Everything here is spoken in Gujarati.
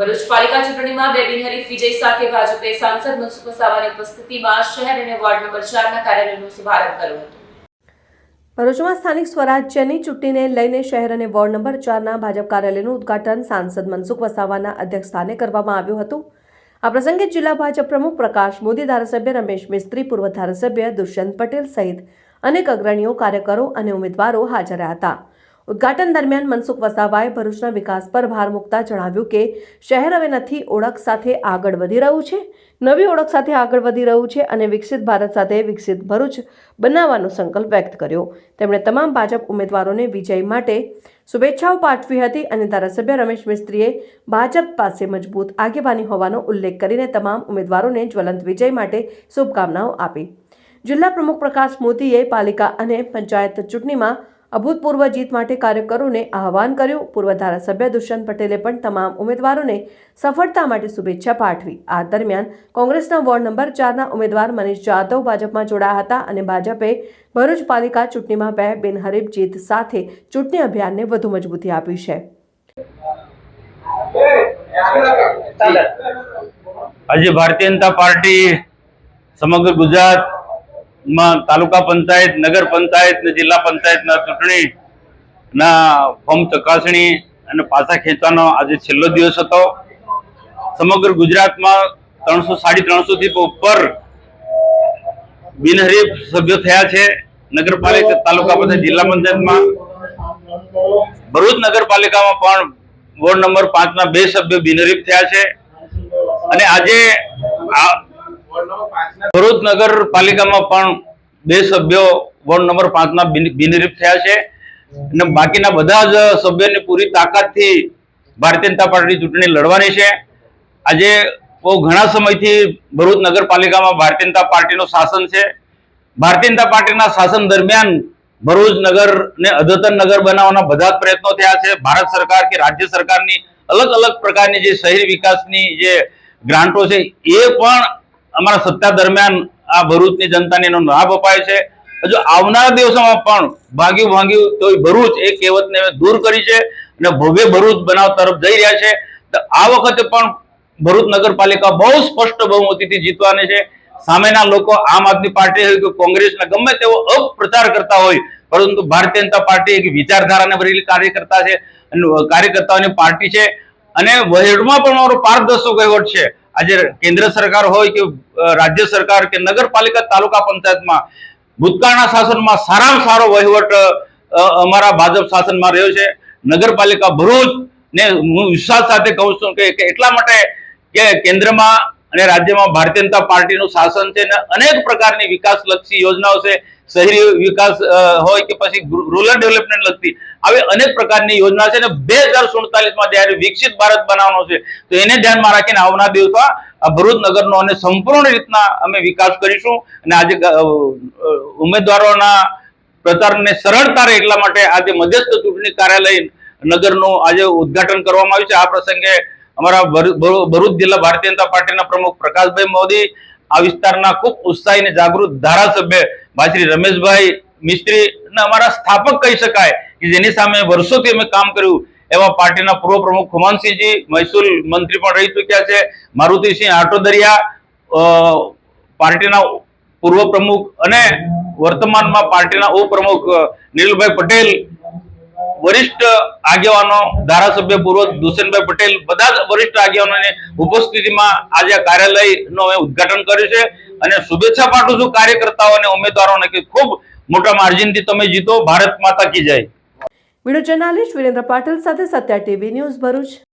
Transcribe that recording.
ભરૂચ પાલિકા ચૂંટણીમાં બે બિનહરીફ વિજય સાથે ભાજપે સાંસદ મનસુખ વસાવાની ઉપસ્થિતિમાં શહેર અને વોર્ડ નંબર 4ના કાર્યાલયનો શુભારંભ કર્યો હતો। ભરૂચમાં સ્થાનિક સ્વરાજ્યની ચૂંટણીને લઈને શહેર અને વોર્ડ નંબર 4ના ભાજપ કાર્યાલયનું ઉદ્ઘાટન સાંસદ મનસુખ વસાવાના અધ્યક્ષસ્થાને કરવામાં આવ્યું હતું। આ પ્રસંગે જિલ્લા ભાજપ પ્રમુખ પ્રકાશ મોદી, ધારાસભ્ય રમેશ મિસ્ત્રી, પૂર્વ ધારાસભ્ય દુષ્યંત પટેલ સહિત અનેક અગ્રણીઓ, કાર્યકરો અને ઉમેદવારો હાજર રહ્યા હતા। ઉદ્ઘાટન દરમિયાન મનસુખ વસાવાએ ભરૂચના વિકાસ પર ભાર મૂકતા જણાવ્યું કે શહેર હવે નથી ઓળખ સાથે આગળ વધી રહ્યું છે, નવી ઓળખ સાથે આગળ વધી રહ્યું છે અને વિકસિત ભારત સાથે વિકસિત ભરૂચ બનાવવાનો સંકલ્પ વ્યક્ત કર્યો। તેમણે તમામ ભાજપ ઉમેદવારોને વિજય માટે શુભેચ્છાઓ પાઠવી હતી અને ધારાસભ્ય રમેશ મિસ્ત્રીએ ભાજપ પાસે મજબૂત આગેવાની હોવાનો ઉલ્લેખ કરીને તમામ ઉમેદવારોને જ્વલંત વિજય માટે શુભકામનાઓ આપી। જિલ્લા પ્રમુખ પ્રકાશ મોદીએ પાલિકા અને પંચાયત ચૂંટણીમાં અભૂતપૂર્વ જીત માટે કાર્યકરોને આહવાન કર્યું। પૂર્વ ધારાસભ્ય દુષ્યંત પટેલે પણ તમામ ઉમેદવારોને સફળતા માટે શુભેચ્છા પાઠવી। આ દરમિયાન કોંગ્રેસના વોર્ડ નંબર 4ના ઉમેદવાર મનીષ જાદવ ભાજપમાં જોડાયા હતા અને ભાજપે ભરૂચ પાલિકા ચૂંટણીમાં બે બિનહરીફ જીત સાથે ચૂંટણી અભિયાનને વધુ મજબૂતી આપી છે। આજે ભારતીય જનતા પાર્ટી સમગ્ર ગુજરાત તાલુકા પંચાયત, નગર પંચાયત ને જિલ્લા પંચાયતના ચૂંટણીના ફોર્મ ચકાસણી અને પાછા ખેંચવાનો આજે છેલ્લો દિવસ હતો। સમગ્ર ગુજરાતમાં 300-350 થી ઉપર બિનહરીફ સભ્યો થયા છે। નગરપાલિકા, તાલુકા પંચાયત, જિલ્લા પંચાયતમાં, ભરૂચ નગરપાલિકામાં પણ વોર્ડ નંબર 5ના 2 સભ્યો બિનહરીફ થયા છે અને આજે ભરૂચ નગરપાલિકામાં પણ 2 સભ્યો વોર્ડ નંબર 5ના બિનહરીફ થયા છે અને બાકીના બધા જ સભ્યોની પૂરી તાકાતથી ભારતીય જનતા પાર્ટી ચૂંટણી લડવાની છે। આજે બહુ ઘણા સમયથી ભરૂચ નગરપાલિકામાં ભારતીય જનતા પાર્ટીનું શાસન છે। ભારતીય જનતા પાર્ટીના શાસન દરમિયાન ભરૂચ નગરને અદ્યતન નગર બનાવવાના બધા જ પ્રયત્નો થયા છે। ભારત સરકાર કે રાજ્ય સરકારની અલગ અલગ પ્રકારની જે શહેરી વિકાસની જે ગ્રાન્ટો છે એ પણ અમારા સત્તા દરમિયાન આ ભરૂચની જનતાને એનો લાભ અપાય છે। હજુ આવનારા દિવસોમાં પણ ભાગ્યું તો ભરૂચ એ કહેવતને દૂર કરી છે અને ભવ્ય ભરૂચ બનાવવા તરફ જઈ રહ્યા છે। તો આ વખતે પણ ભરૂચ નગરપાલિકા બહુ સ્પષ્ટ બહુમતીથી જીતવાની છે। સામેના લોકો આમ આદમી પાર્ટી હોય કે કોંગ્રેસના ગમે તેવો અપપ્રચાર કરતા હોય, પરંતુ ભારતીય જનતા પાર્ટી એક વિચારધારાને ભરેલી કાર્યકર્તા છે અને કાર્યકર્તાઓની પાર્ટી છે અને વહીવટમાં પણ અમારો પારદર્શક વહીવટ છે। આજે કેન્દ્ર સરકાર હોય કે રાજ્ય સરકાર કે નગરપાલિકા, તાલુકા પંચાયતમાં ભૂતકાળના શાસનમાં સારામાં સારો વહીવટ અમારા ભાજપ શાસનમાં રહ્યો છે। નગરપાલિકા ભરૂચ ને હું વિશ્વાસ સાથે કહું છું કે એટલા માટે કે કેન્દ્રમાં અને રાજ્યમાં ભારતીય જનતા પાર્ટીનું શાસન છે અને અનેક પ્રકારની વિકાસલક્ષી યોજનાઓ છે। શહેરી વિકાસ હોય કે પછી રૂરલ ડેવલપમેન્ટ લગતી આવી અનેક પ્રકારની યોજના છે અને 2047માં જ્યારે વિકસિત ભારત બનાવવાનો છે તો એને ધ્યાનમાં રાખીને આવનાર દિવસમાં આ ભરૂચ નગરનો અને સંપૂર્ણ રીતના અમે વિકાસ કરીશું। અને આજે ઉમેદવારોના પ્રચારને સરળતા રહે એટલા માટે આજે મધ્યસ્થ ચૂંટણી કાર્યાલય નગરનું આજે ઉદ્ઘાટન કરવામાં આવ્યું છે। આ પ્રસંગે અમારા ભરૂચ જિલ્લા ભારતીય જનતા પાર્ટીના પ્રમુખ પ્રકાશભાઈ મોદી, આ વિસ્તારના ખૂબ ઉત્સાહી અને જાગૃત ધારાસભ્ય ભાઈ શ્રી રમેશભાઈ મિસ્ત્રી અને અમારા સ્થાપક કહી શકાય કે જેની સામે વર્ષોથી અમે કામ કર્યું એવા પાર્ટીના પૂર્વ પ્રમુખ ખુમાનસિંહજી, મહેસૂલ મંત્રી પણ રહી ચૂક્યા છે, મારુતિસિંહ આટોદરિયા પાર્ટીના પૂર્વ પ્રમુખ અને વર્તમાનમાં પાર્ટીના ઉપપ્રમુખ નીલભાઈ પટેલ, વરિષ્ઠ આગેવાનો, ધારાસભ્ય પૂર્વ દુષ્યંતભાઈ પટેલ, બધા જ વરિષ્ઠ આગેવાનોની ઉપસ્થિતિમાં આજે કાર્યાલયનું અમે ઉદ્ઘાટન કર્યું છે અને શુભેચ્છા પાઠવું છું કાર્યકર્તાઓ અને ઉમેદવારોને કે ખૂબ મોટા માર્જિનથી તમે જીતો। ભારત માતા કી જય। વિડીયો જર્નાલિસ્ટ વિરેન્દ્ર પાટીલ સાથે સત્યા ટીવી ન્યૂઝ ભરૂચ।